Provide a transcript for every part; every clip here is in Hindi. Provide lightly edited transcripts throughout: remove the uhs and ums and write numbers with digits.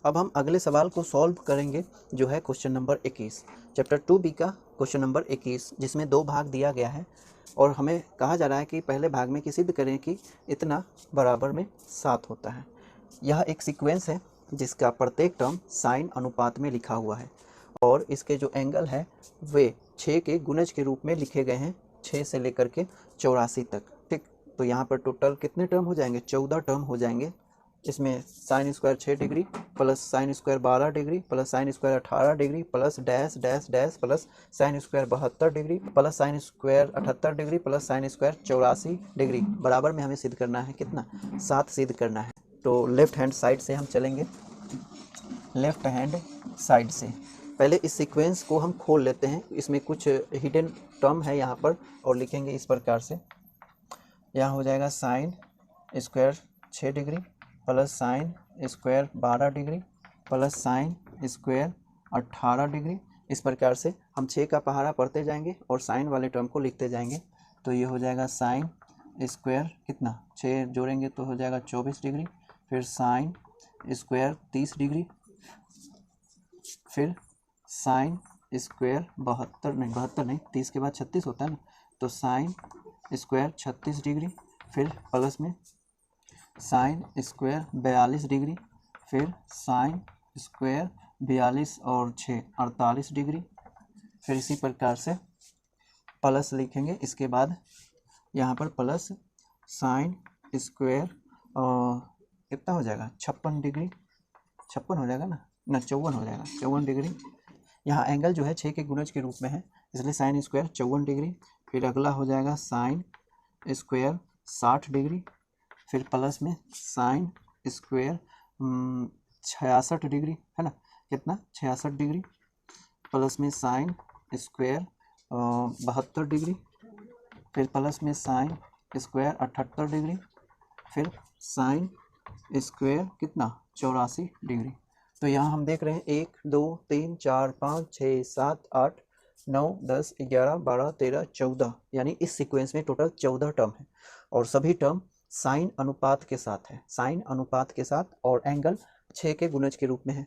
अब हम अगले सवाल को सॉल्व करेंगे, जो है क्वेश्चन नंबर 21, चैप्टर 2B का क्वेश्चन नंबर 21, जिसमें 2 भाग दिया गया है और हमें कहा जा रहा है कि पहले भाग में किसी भी करें कि इतना बराबर में 7 होता है। यह एक सीक्वेंस है जिसका प्रत्येक टर्म साइन अनुपात में लिखा हुआ है और इसके जो एंगल है वे 6 के गुणज के रूप में लिखे गए हैं, 6 से लेकर के 84 तक। ठीक, तो यहाँ पर टोटल कितने टर्म हो जाएंगे? 14 टर्म हो जाएंगे। इसमें sine square 6 degree plus sine square 12 degree plus sine square 18 degree plus dash dash dash plus sine square 72 degree plus sine square 78 degree plus sine square 84 degree बराबर में हमें सिद्ध करना है कितना? 7 सिद्ध करना है। तो लेफ्ट हैंड साइड से हम चलेंगे, लेफ्ट हैंड साइड से पहले इस सीक्वेंस को हम खोल लेते हैं। इसमें कुछ हिडन टर्म है यहाँ पर और लिखेंगे इस प्रकार से। यहाँ हो जाएगा sine square 6 degree plus sine square 12 degree plus sine square 18 degree. इस प्रकार से हम 6 का पहाड़ा पढ़ते जाएंगे और साइन वाले टर्म को लिखते जाएंगे। तो ये हो जाएगा साइन स्क्वायर कितना, 6 जोड़ेंगे तो हो जाएगा 24 डिग्री, फिर साइन स्क्वायर 30 डिग्री, फिर साइन स्क्वायर 72 नहीं 30 के बाद 36 होता है ना, तो साइन स्क्वायर 36 डिग्री, फिर प्लस में साइन स्क्वायर 42 डिग्री, फिर साइन स्क्वायर 42 और 6 48 डिग्री। फिर इसी प्रकार से प्लस लिखेंगे, इसके बाद यहाँ पर प्लस साइन स्क्वायर कितना हो जाएगा 56 डिग्री, 56 हो जाएगा ना 54 हो जाएगा 54 डिग्री। यहाँ एंगल जो है 6 के गुणज के रूप में है, इसलिए साइन स्क्वायर 54 डिग्री। फिर अगला हो जाएगा साइन स्क्वायर 60 डिग्री, फिर प्लस में साइन स्क्वायर 66 डिग्री है ना, कितना 66 डिग्री, प्लस में साइन स्क्वायर 72 डिग्री, फिर प्लस में साइन स्क्वायर 78 डिग्री, फिर साइन स्क्वायर कितना 84 डिग्री। तो यहाँ हम देख रहे हैं 1 2 3 4 5 6 7 8 9 10 11 12 13 14, यानी इस सीक्वेंस में टोटल 14 टर्म है और सभी टर्म साइन अनुपात के साथ है, साइन अनुपात के साथ, और एंगल 6 के गुणज के रूप में है।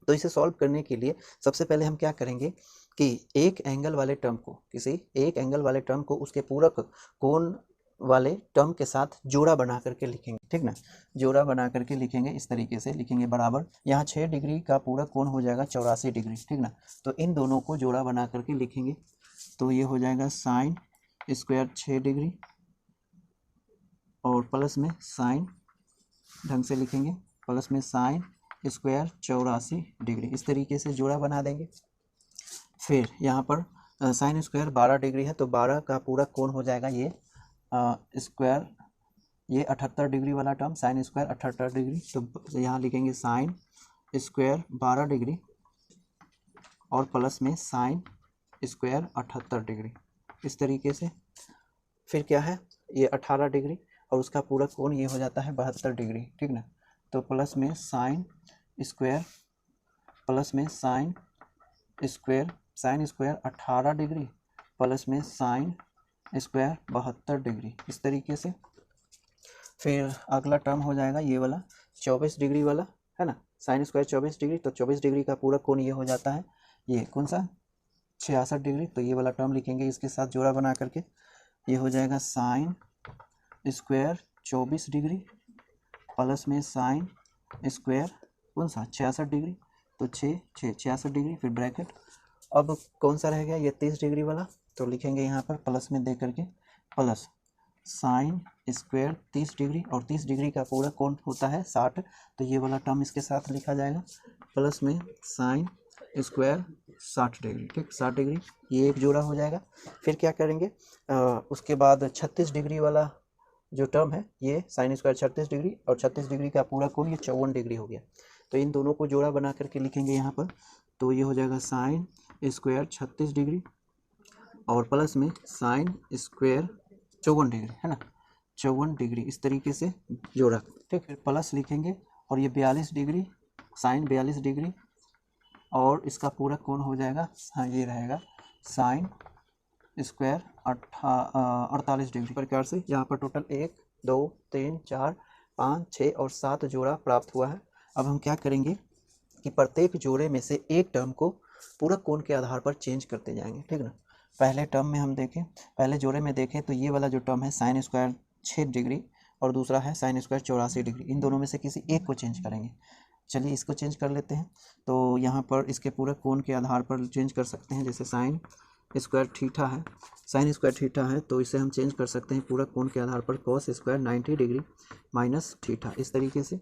तो इसे सॉल्व करने के लिए सबसे पहले हम क्या करेंगे कि एक एंगल वाले टर्म को, किसी एक एंगल वाले टर्म को उसके पूरक कोण वाले टर्म के साथ जोड़ा बना करके लिखेंगे। ठीक ना, जोड़ा बना करके लिखेंगे, इस तरीके से लिखेंगे बराबर। यहाँ 6 डिग्री का पूरक कोण हो जाएगा 84 डिग्री। ठीक ना, तो इन दोनों को जोड़ा बना करके लिखेंगे। तो ये हो जाएगा साइन स्क्वायर 6 डिग्री और प्लस में साइन, ढंग से लिखेंगे, प्लस में साइन स्क्वायर 84 डिग्री। इस तरीके से जोड़ा बना देंगे। फिर यहाँ पर साइन स्क्वायर 12 डिग्री है तो 12 का पूरा कोण हो जाएगा ये स्क्वायर, ये 78 डिग्री वाला टर्म साइन स्क्वायर 78 डिग्री। तो यहाँ लिखेंगे साइन स्क्वायर 12 डिग्री और प्लस में साइन स्क्वायर 78 डिग्री, इस तरीके से। फिर क्या है, ये 18 डिग्री और उसका पूरा कोण ये हो जाता है 72 डिग्री। ठीक ना, तो प्लस में साइन स्क्वायर, प्लस में साइन स्क्वायर 18 डिग्री प्लस में साइन स्क्वायर 72 डिग्री, इस तरीके से। फिर अगला टर्म हो जाएगा ये वाला 24 डिग्री वाला है ना, साइन स्क्वायर 24 डिग्री, तो 24 डिग्री का पूरा कोण ये हो जाता है ये कौन सा 66 डिग्री। तो ये वाला टर्म लिखेंगे इसके साथ जोड़ा बना करके, ये हो जाएगा साइन स्क्वायर 24 डिग्री प्लस में साइन स्क्वायर कौन सा 66 डिग्री, तो 66 डिग्री, फिर ब्रैकेट। अब कौन सा रह गया ये 30 डिग्री वाला, तो लिखेंगे यहाँ पर प्लस में दे करके प्लस साइन स्क्वायर 30 डिग्री और 30 डिग्री का पूरा कोण होता है 60, तो ये वाला टर्म इसके साथ लिखा जाएगा, प्लस में साइन स्क्वायर 60 डिग्री। ठीक, 60 डिग्री ये एक जोड़ा हो जाएगा। फिर क्या करेंगे, उसके बाद 36 डिग्री वाला जो टर्म है ये साइन स्क्वायर 36 डिग्री और 36 डिग्री का पूरा कोण ये 54 डिग्री हो गया। तो इन दोनों को जोड़ा बना करके लिखेंगे यहाँ पर, तो ये हो जाएगा साइन स्क्वायर 36 डिग्री और प्लस में साइन स्क्वायर 54 डिग्री है ना, 54 डिग्री, इस तरीके से जोड़ा। ठीक, फिर प्लस लिखेंगे और ये 42 डिग्री, साइन 42 डिग्री और इसका पूरा कोण हो जाएगा, हाँ ये रहेगा साइन स्क्वायर 48 डिग्री प्रकार से। यहाँ पर टोटल 1 2 3 4 5 6 और 7 जोड़ा प्राप्त हुआ है। अब हम क्या करेंगे, कि प्रत्येक जोड़े में से एक टर्म को पूरक कोण के आधार पर चेंज करते जाएंगे, ठीक ना। पहले टर्म में हम देखें, पहले जोड़े में देखें तो ये वाला जो टर्म है साइन स्क्वायर 6 डिग्री और दूसरा है साइन स्क्वायर 84 डिग्री, इन दोनों में से किसी एक को चेंज करेंगे। चलिए इसको चेंज कर लेते हैं। तो यहाँ पर इसके पूरक कोण के आधार पर चेंज कर सकते हैं। जैसे साइन स्क्वायर थीटा है, साइन स्क्वायर थीटा है तो इसे हम चेंज कर सकते हैं पूरक कोण के आधार पर cos square 90 degree minus theta, इस तरीके से,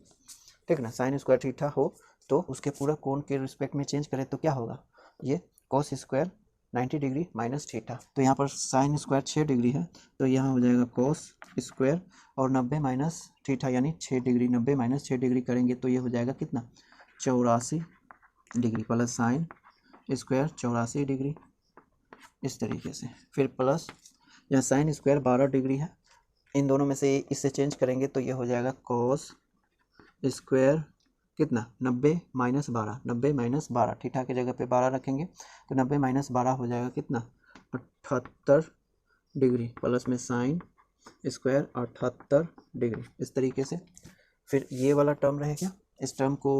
ठीक ना। साइन स्क्वायर थीटा हो तो उसके पूरक कोण के रिस्पेक्ट में चेंज करें तो क्या होगा, ये cos square 90 degree minus theta. तो यहाँ पर साइन स्क्वायर 6 डिग्री है तो यहाँ हो जाएगा कॉस स्क्वायर और 90 माइनस थीटा यानी 6 डिग्री, 90 माइनस 6 डिग्री करेंगे तो ये हो जाएगा कितना 84 degree plus sine square 84 degree, इस तरीके से। फिर प्लस यहाँ साइन स्क्वायर 12 डिग्री है, इन दोनों में से इससे चेंज करेंगे तो ये हो जाएगा कॉस स्क्वायर कितना 90 माइनस 12, 90 माइनस 12, थीटा की जगह पे 12 रखेंगे तो 90 माइनस 12 हो जाएगा कितना 78 डिग्री प्लस में साइन स्क्वायर 78 डिग्री, इस तरीके से। फिर ये वाला टर्म रहेगा, इस टर्म को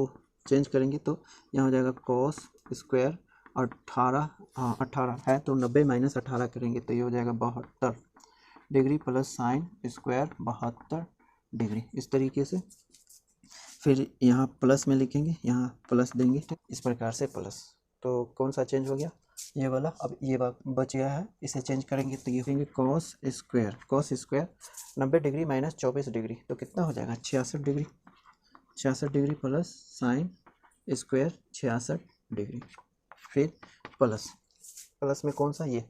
चेंज करेंगे तो यहाँ हो जाएगा कॉस स्क्वायर 18, हाँ 18 है तो 90 माइनस 18 करेंगे तो ये हो जाएगा 72 degree plus sine square 72 degree, इस तरीके से। फिर यहाँ प्लस में लिखेंगे, यहाँ प्लस देंगे, इस प्रकार से प्लस। तो कौन सा चेंज हो गया, ये वाला। अब ये बच गया है, इसे चेंज करेंगे तो ये होंगे cos square 90 degree minus 24 degree तो कितना हो जाएगा 66 degree, 66 degree plus sine square 66 degree. फिर प्लस में कौन सा, ये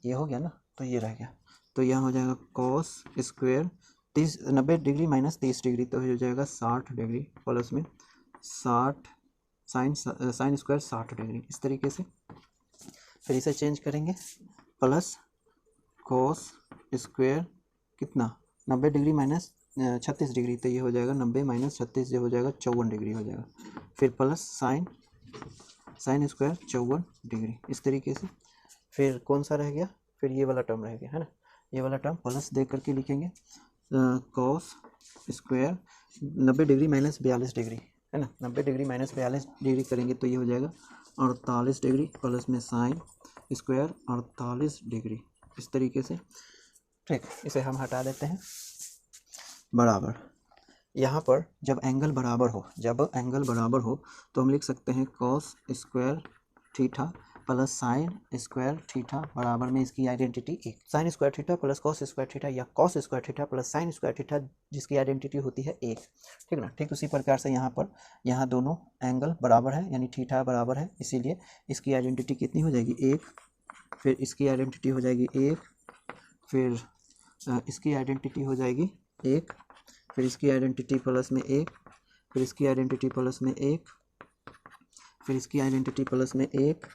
हो गया ना, तो ये रह गया। तो यहाँ हो जाएगा cos square 90 degree minus 30 degree तो हो जाएगा 60 डिग्री प्लस में 60 साइन स्क्वायर 60 डिग्री, इस तरीके से। फिर इसे चेंज करेंगे प्लस कॉस स्क्वायर कितना 90 डिग्री माइनस 36 डिग्री तो ये हो जाएगा 90 माइनस 36 जो हो जाएगा 54 डिग्री हो जाएगा। फिर प्लस साइन स्क्वायर 54 डिग्री, इस तरीके से। फिर कौन सा रह गया, फिर ये वाला टर्म रह गया है ना, ये वाला टर्म प्लस दे करके लिखेंगे cos square 90 degree minus 42 degree है ना, 90 डिग्री माइनस 42 डिग्री करेंगे तो ये हो जाएगा 48 डिग्री प्लस में साइन स्क्वायर 48 डिग्री, इस तरीके से। ठीक, इसे हम हटा देते हैं। बराबर, यहाँ पर जब एंगल बराबर हो तो हम लिख सकते हैं cos square theta plus sine square theta बराबर में इसकी identity 1, sine square theta plus cos square theta या cos square theta plus sine square theta जिसकी आइडेंटिटी होती है 1, ठीक ना। ठीक उसी प्रकार से यहाँ दोनों एंगल बराबर है यानी थीटा बराबर है, इसीलिए इसकी आइडेंटिटी कितनी हो जाएगी 1, फिर इसकी आइडेंटिटी हो जाएगी 1, फिर इसकी आइडेंटिटी हो जाएगी 1, फिर इसकी आइडेंटिटी प्लस में 1, फिर इसकी आइडेंटिटी प्लस में 1, फिर इसकी आइडेंटिटी प्लस में 1,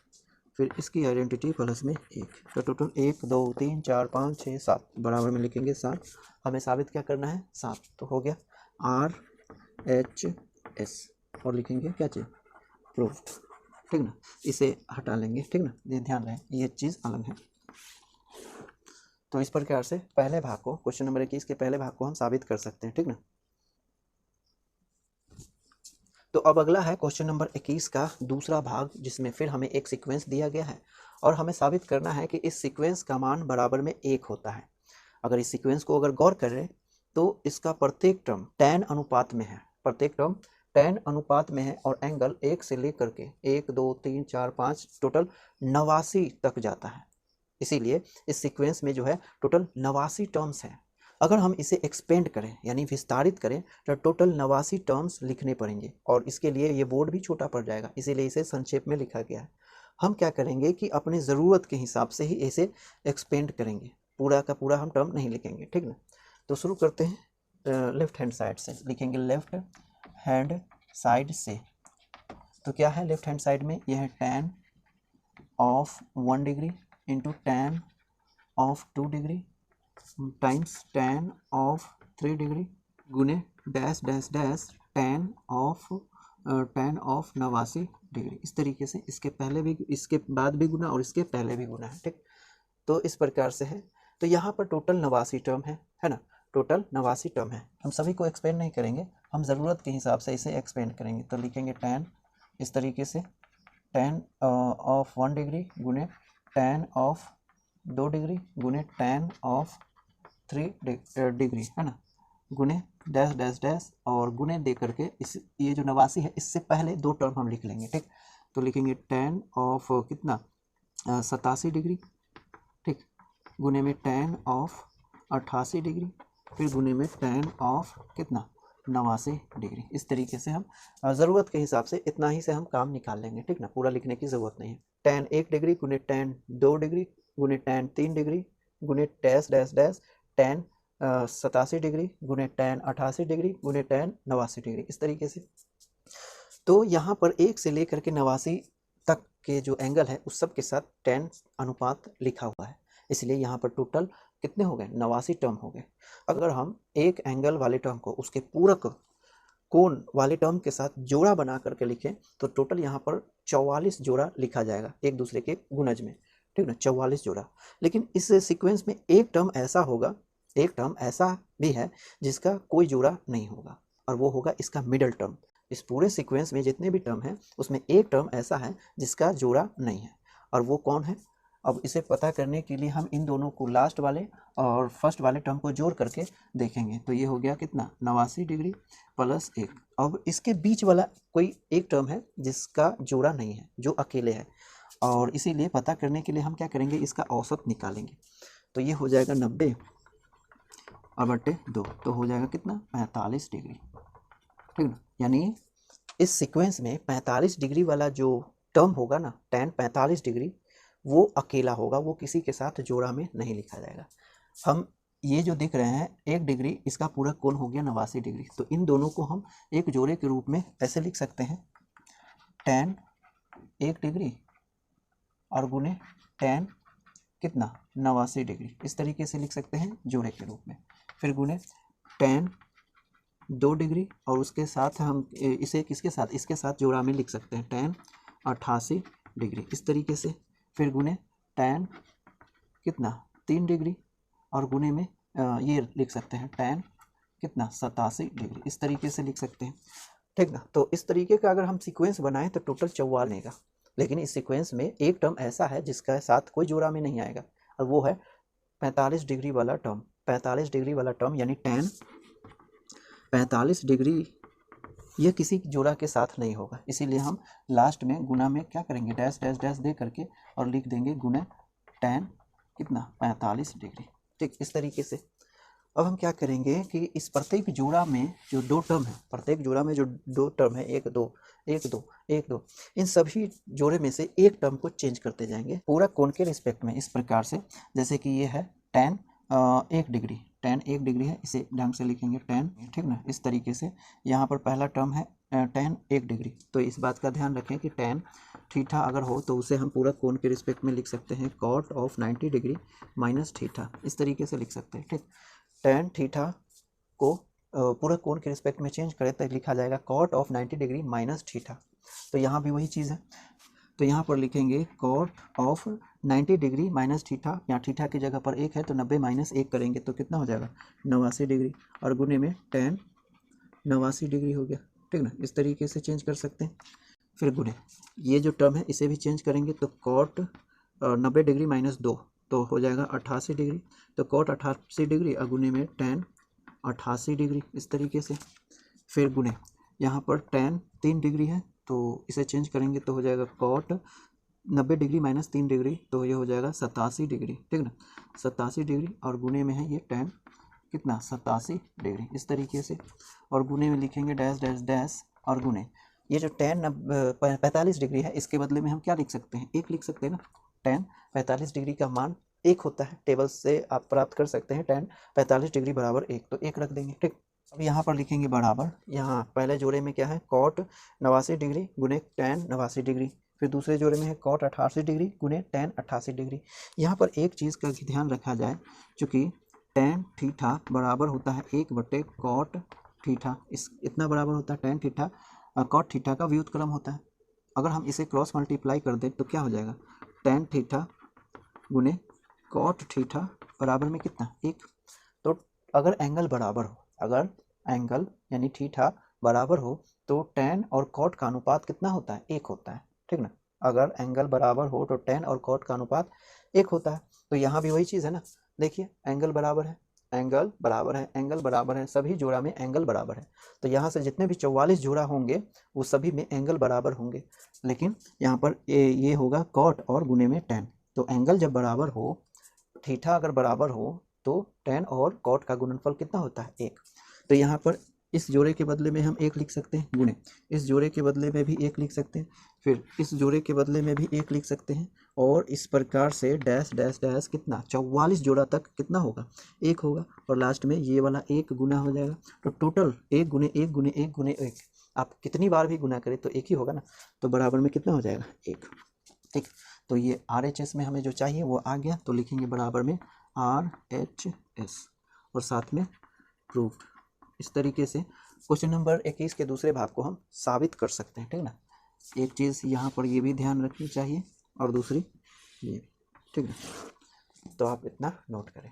फिर इसकी आइडेंटिटी प्लस में 1, तो टोटल 1 2 3 4 5 6 7 बराबर में लिखेंगे 7। हमें साबित क्या करना है 7, तो हो गया RHS और लिखेंगे क्या चीज़ प्रूफ्ड, ठीक ना। इसे हटा लेंगे, ठीक ना, ये ध्यान रहे ये चीज़ अलग है। तो इस प्रकार से पहले भाग को, क्वेश्चन नंबर 21 के पहले भाग को हम साबित कर सकते हैं, ठीक ना। तो अब अगला है क्वेश्चन नंबर 21 का दूसरा भाग, जिसमें फिर हमें एक सीक्वेंस दिया गया है और हमें साबित करना है कि इस सीक्वेंस का मान बराबर में 1 होता है। अगर इस सीक्वेंस को अगर गौर करें तो इसका प्रत्येक टर्म tan अनुपात में है, प्रत्येक टर्म tan अनुपात में है और एंगल 1 से लेकर के 1 2 3 4 5 टोटल 89 तक जाता है। इसीलिए इस सीक्वेंस में जो है टोटल 89 टर्म्स हैं। अगर हम इसे एक्सपेंड करें यानी विस्तारित करें तो टोटल 89 टर्म्स लिखने पड़ेंगे और इसके लिए ये बोर्ड भी छोटा पड़ जाएगा, इसीलिए इसे संक्षेप में लिखा गया है। हम क्या करेंगे कि अपनी ज़रूरत के हिसाब से ही इसे एक्सपेंड करेंगे, पूरा का पूरा हम टर्म नहीं लिखेंगे, ठीक ना। तो शुरू करते हैं लेफ्ट हैंड साइड से, लिखेंगे लेफ्ट हैंड साइड से। तो क्या है लेफ्ट हैंड साइड में, यह है tan of 1 degree into tan of 2 degree times tan of 3 degree गुने dash dash dash tan of 89 degree. इस तरीके से इसके पहले भी, इसके बाद भी गुना और इसके पहले भी गुना है, ठीक। तो इस प्रकार से है। तो यहाँ पर टोटल 89 टर्म है ना, टोटल 89 टर्म है। हम सभी को एक्सपेंड नहीं करेंगे, हम ज़रूरत के हिसाब से इसे एक्सपेंड करेंगे। तो लिखेंगे tan इस तरीके से tan ऑफ 1 डिग्री गुने tan ऑफ 2 डिग्री गुने tan ऑफ 3 डिग्री, है ना, गुने डैश डैश डैश और गुने दे करके इस ये जो 89 है इससे पहले दो टर्म हम लिख लेंगे, ठीक। तो लिखेंगे tan ऑफ कितना 87 डिग्री, ठीक, गुने में tan ऑफ 88 डिग्री, फिर गुने में tan ऑफ कितना 89 डिग्री। इस तरीके से हम ज़रूरत के हिसाब से इतना ही से हम काम निकाल लेंगे, ठीक ना, पूरा लिखने की ज़रूरत नहीं है। tan 1 डिग्री गुने tan 2 डिग्री गुने tan 3 डिग्री गुने dash dash dash tan 87 degree गुने tan 88 डिग्री गुने tan 89 डिग्री, इस तरीके से। तो यहाँ पर 1 से लेकर के 89 तक के जो एंगल है उस सब के साथ tan अनुपात लिखा हुआ है, इसलिए यहाँ पर टोटल कितने हो गए 89 टर्म हो गए। अगर हम एक एंगल वाले टर्म को उसके पूरक कोण वाले टर्म के साथ जोड़ा बना करके लिखें तो टोटल यहाँ पर 44 जोड़ा लिखा जाएगा एक दूसरे के गुणज में, ठीक ना, 44 जोड़ा। लेकिन इस सीक्वेंस में एक टर्म ऐसा होगा, एक टर्म ऐसा भी है जिसका कोई जोड़ा नहीं होगा और वो होगा इसका मिडल टर्म। इस पूरे सीक्वेंस में जितने भी टर्म हैं उसमें एक टर्म ऐसा है जिसका जोड़ा नहीं है, और वो कौन है। अब इसे पता करने के लिए हम इन दोनों को लास्ट वाले और फर्स्ट वाले टर्म को जोड़ करके देखेंगे। तो ये हो गया कितना 89 डिग्री प्लस 1। अब इसके बीच वाला कोई एक टर्म है जिसका जोड़ा नहीं है, जो अकेले है, और इसीलिए पता करने के लिए हम क्या करेंगे, इसका औसत निकालेंगे। तो ये हो जाएगा 90 और बटे 2, तो हो जाएगा कितना 45 डिग्री, ठीक ना। यानी इस सीक्वेंस में 45 डिग्री वाला जो टर्म होगा ना tan 45 डिग्री, वो अकेला होगा, वो किसी के साथ जोड़ा में नहीं लिखा जाएगा। हम ये जो देख रहे हैं 1 डिग्री, इसका पूरा कोण हो गया 89 डिग्री, तो इन दोनों को हम एक जोड़े के रूप में ऐसे लिख सकते हैं tan 1 डिग्री और गुने tan कितना 89 डिग्री, इस तरीके से लिख सकते हैं जोड़े के रूप में। फिर गुने tan 2 डिग्री और उसके साथ हम इसे किसके साथ, इसके साथ जोड़ा में लिख सकते हैं tan 88 डिग्री, इस तरीके से। फिर गुने tan कितना 3 डिग्री और गुने में ये लिख सकते हैं tan कितना 87 डिग्री, इस तरीके से लिख सकते हैं, ठीक ना। तो इस तरीके का अगर हम सीक्वेंस बनाएं तो टोटल 44 बनेगा, लेकिन इस सीक्वेंस में एक टर्म ऐसा है जिसका साथ कोई जोड़ा में नहीं आएगा, और वो है 45 डिग्री वाला टर्म। 45 डिग्री वाला टर्म यानी tan 45 डिग्री यह किसी जोड़ा के साथ नहीं होगा, इसीलिए हम लास्ट में गुना में क्या करेंगे, डैश डैश डैश दे करके और लिख देंगे गुना tan कितना 45 डिग्री, ठीक, इस तरीके से। अब हम क्या करेंगे कि इस प्रत्येक जोड़ा में जो दो टर्म है, प्रत्येक जोड़ा में जो दो टर्म है 1 2 1 2 1 2, इन सभी जोड़े में से एक टर्म को चेंज करते जाएंगे पूरा कोण के रिस्पेक्ट में, इस प्रकार से। जैसे कि ये है tan 1 डिग्री, tan 1 डिग्री है, इसे ढंग से लिखेंगे tan, ठीक ना, इस तरीके से। यहाँ पर पहला टर्म है tan 1 डिग्री, तो इस बात का ध्यान रखें कि tan थीटा अगर हो तो उसे हम पूरा कोण के रिस्पेक्ट में लिख सकते हैं cot of 90 degree minus theta, इस तरीके से लिख सकते हैं, ठीक। tan थीटा को पूरा कोण के रिस्पेक्ट में चेंज करें तो लिखा जाएगा cot of 90 degree minus theta. तो यहाँ भी वही चीज़ है, तो यहाँ पर लिखेंगे cot of 90 degree minus theta, यहाँ थीटा की जगह पर 1 है तो 90 माइनस 1 करेंगे तो कितना हो जाएगा 89 डिग्री, और गुने में tan 89 डिग्री हो गया, ठीक ना, इस तरीके से चेंज कर सकते हैं। फिर गुने ये जो टर्म है इसे भी चेंज करेंगे तो cot 90 डिग्री माइनस 2 तो हो जाएगा 88 डिग्री, तो cot 88 डिग्री और गुने में tan 88 डिग्री, इस तरीके से। फिर गुने यहाँ पर tan 3 डिग्री है तो इसे चेंज करेंगे तो हो जाएगा cot 90 डिग्री माइनस 3 डिग्री, तो ये हो जाएगा 87 डिग्री, ठीक ना, 87 डिग्री, और गुने में है ये tan कितना 87 डिग्री, इस तरीके से। और गुने में लिखेंगे डैश डैश डैश और गुने ये जो tan 45 डिग्री है इसके बदले में हम क्या लिख सकते हैं, 1 लिख सकते हैं ना। tan 45 डिग्री का मान 1 होता है, टेबल से आप प्राप्त कर सकते हैं tan 45 डिग्री बराबर 1, तो 1 रख देंगे, ठीक। अब यहाँ पर लिखेंगे बराबर, यहाँ पहले जोड़े में क्या है cot 89 डिग्री गुने tan 89 डिग्री, फिर दूसरे जोड़े में है cot 88 डिग्री गुने tan 88 डिग्री। यहाँ पर एक चीज़ का ध्यान रखा जाए, चूँकि tan थीटा बराबर होता है 1/cot थीटा, इस इतना बराबर होता है tan थीटा, cot थीटा का व्युत्क्रम होता है। अगर हम इसे क्रॉस मल्टीप्लाई कर दें तो क्या हो जाएगा tan थीटा गुने cot थीटा बराबर में कितना 1। तो अगर एंगल बराबर हो, अगर एंगल यानी थीटा बराबर हो तो tan और cot का अनुपात कितना होता है, 1 होता है, ठीक ना। अगर एंगल बराबर हो तो tan और cot का अनुपात 1 होता है। तो यहाँ भी वही चीज़ है ना, देखिए एंगल बराबर है, एंगल बराबर है, एंगल बराबर है, सभी जोड़ा में एंगल बराबर है। तो यहाँ से जितने भी 44 जोड़ा होंगे वो सभी में एंगल बराबर होंगे, लेकिन यहाँ पर ये होगा cot और गुने में tan। तो एंगल जब बराबर हो, थीटा अगर बराबर हो तो tan और cot का गुणनफल कितना होता है, 1। तो यहाँ पर इस जोड़े के बदले में हम 1 लिख सकते हैं, गुणे इस जोड़े के बदले में भी 1 लिख सकते हैं, फिर इस जोड़े के बदले में भी 1 लिख सकते हैं, और इस प्रकार से डैश डैश डैश कितना 44 जोड़ा तक कितना होगा, 1 होगा, और लास्ट में ये वाला 1 गुना हो जाएगा। तो टोटल 1 गुने 1 गुने 1 गुने 1, आप कितनी बार भी गुना करें तो 1 ही होगा ना, तो बराबर में कितना हो जाएगा, 1, ठीक। तो ये RHS में हमें जो चाहिए वो आ गया, तो लिखेंगे बराबर में RHS और साथ में प्रूफ्ड। इस तरीके से क्वेश्चन नंबर 21 के दूसरे भाग को हम साबित कर सकते हैं, ठीक ना। एक चीज़ यहाँ पर ये भी ध्यान रखनी चाहिए और दूसरी ये, ठीक है। तो आप इतना नोट करें।